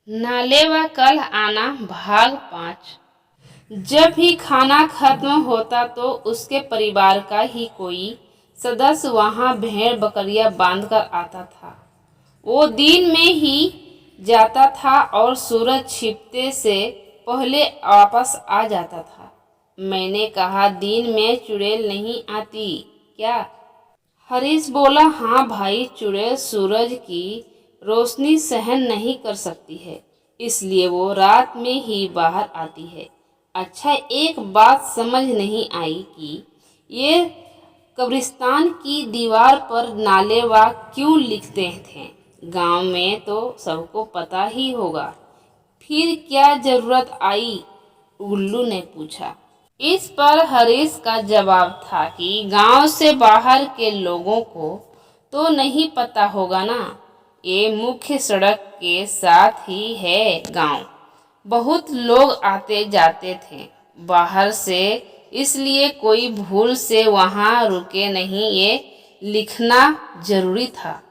नाले व कल आना भाग 5। जब भी खाना खत्म होता तो उसके परिवार का ही कोई सदस्य वहां भेड़ बकरियां बांधकर आता था। वो दिन में ही जाता था और सूरज छिपते से पहले वापस आ जाता था। मैंने कहा, दिन में चुड़ैल नहीं आती क्या? हरीश बोला, हाँ भाई, चुड़ैल सूरज की रोशनी सहन नहीं कर सकती है, इसलिए वो रात में ही बाहर आती है। अच्छा, एक बात समझ नहीं आई कि ये कब्रिस्तान की दीवार पर नालेवा क्यों लिखते थे? गांव में तो सबको पता ही होगा, फिर क्या जरूरत आई? गुल्लू ने पूछा। इस पर हरीश का जवाब था कि गांव से बाहर के लोगों को तो नहीं पता होगा ना, ये मुख्य सड़क के साथ ही है गांव। बहुत लोग आते जाते थे बाहर से, इसलिए कोई भूल से वहां रुके नहीं, ये लिखना जरूरी था।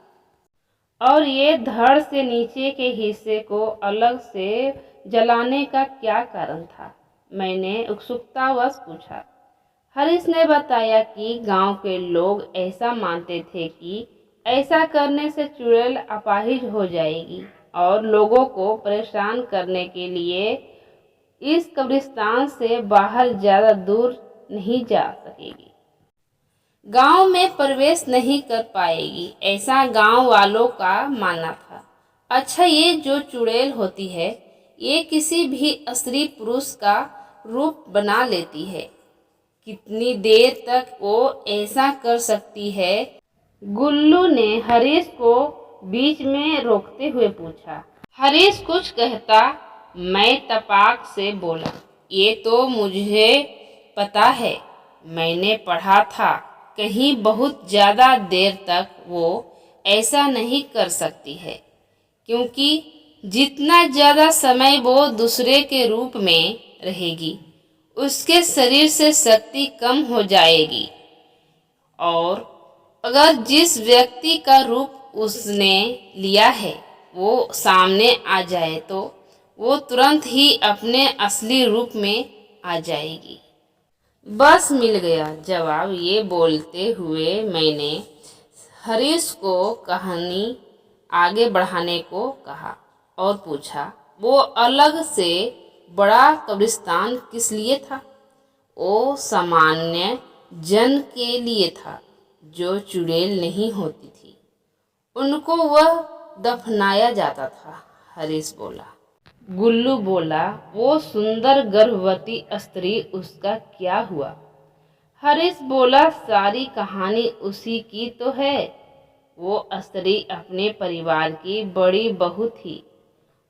और ये धड़ से नीचे के हिस्से को अलग से जलाने का क्या कारण था? मैंने उत्सुकतावश पूछा। हरीश ने बताया कि गांव के लोग ऐसा मानते थे कि ऐसा करने से चुड़ैल अपाहिज हो जाएगी और लोगों को परेशान करने के लिए इस कब्रिस्तान से बाहर ज्यादा दूर नहीं जा सकेगी, गांव में प्रवेश नहीं कर पाएगी, ऐसा गांव वालों का मानना था। अच्छा, ये जो चुड़ैल होती है, ये किसी भी स्त्री पुरुष का रूप बना लेती है, कितनी देर तक वो ऐसा कर सकती है? गुल्लू ने हरीश को बीच में रोकते हुए पूछा। हरीश कुछ कहता, मैं तपाक से बोला, ये तो मुझे पता है, मैंने पढ़ा था कहीं बहुत ज्यादा देर तक वो ऐसा नहीं कर सकती है, क्योंकि जितना ज्यादा समय वो दूसरे के रूप में रहेगी, उसके शरीर से शक्ति कम हो जाएगी और अगर जिस व्यक्ति का रूप उसने लिया है वो सामने आ जाए तो वो तुरंत ही अपने असली रूप में आ जाएगी। बस मिल गया जवाब। ये बोलते हुए मैंने हरीश को कहानी आगे बढ़ाने को कहा और पूछा, वो अलग से बड़ा कब्रिस्तान किस लिए था? वो सामान्य जन के लिए था जो चुड़ैल नहीं होती थी, उनको वह दफनाया जाता था, हरीश बोला। गुल्लू बोला, वो सुंदर गर्भवती स्त्री, उसका क्या हुआ? हरीश बोला, सारी कहानी उसी की तो है। वो स्त्री अपने परिवार की बड़ी बहू थी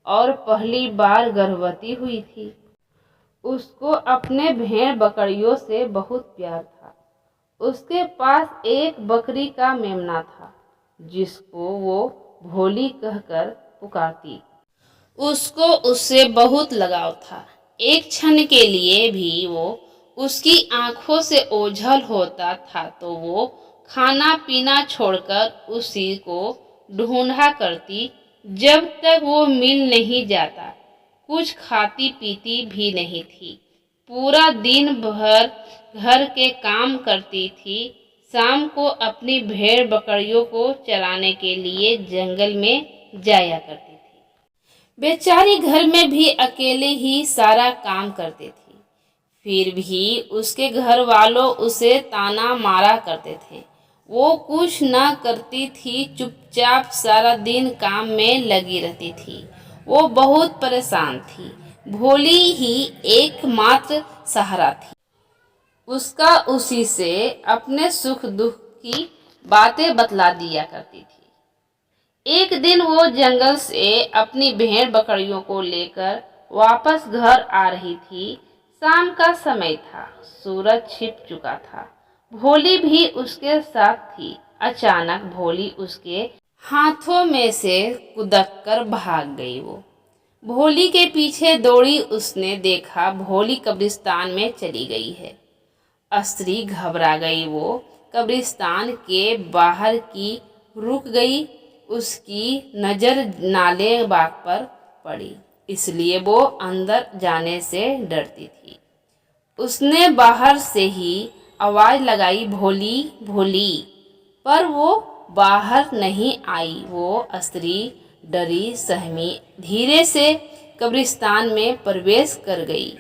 और पहली बार गर्भवती हुई थी। उसको अपने भेड़ बकरियों से बहुत प्यार था। उसके पास एक बकरी का मेमना था जिसको वो भोली कहकर पुकारती। उसको उससे बहुत लगाव था। एक क्षण के लिए भी वो उसकी आंखों से ओझल होता था तो वो खाना पीना छोड़कर उसी को ढूंढा करती। जब तक वो मिल नहीं जाता कुछ खाती पीती भी नहीं थी। पूरा दिन भर घर के काम करती थी। शाम को अपनी भेड़ बकरियों को चराने के लिए जंगल में जाया करती थी। बेचारी घर में भी अकेले ही सारा काम करती थी। फिर भी उसके घर वालों उसे ताना मारा करते थे। वो कुछ न करती थी, चुपचाप सारा दिन काम में लगी रहती थी। वो बहुत परेशान थी। भोली ही एकमात्र सहारा थी उसका। उसी से अपने सुख दुख की बातें बतला दिया करती थी। एक दिन वो जंगल से अपनी भेड़ बकरियों को लेकर वापस घर आ रही थी। शाम का समय था, सूरज छिप चुका था। भोली भी उसके साथ थी। अचानक भोली उसके हाथों में से कुदक कर भाग गई। वो भोली के पीछे दौड़ी। उसने देखा भोली कब्रिस्तान में चली गई है। स्त्री घबरा गई। वो कब्रिस्तान के बाहर की रुक गई। उसकी नजर नाले बाग पर पड़ी, इसलिए वो अंदर जाने से डरती थी। उसने बाहर से ही आवाज लगाई, भोली भोली, पर वो बाहर नहीं आई। वो स्त्री डरी सहमी धीरे से कब्रिस्तान में प्रवेश कर गई।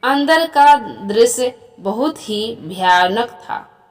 अंदर का दृश्य बहुत ही भयानक था।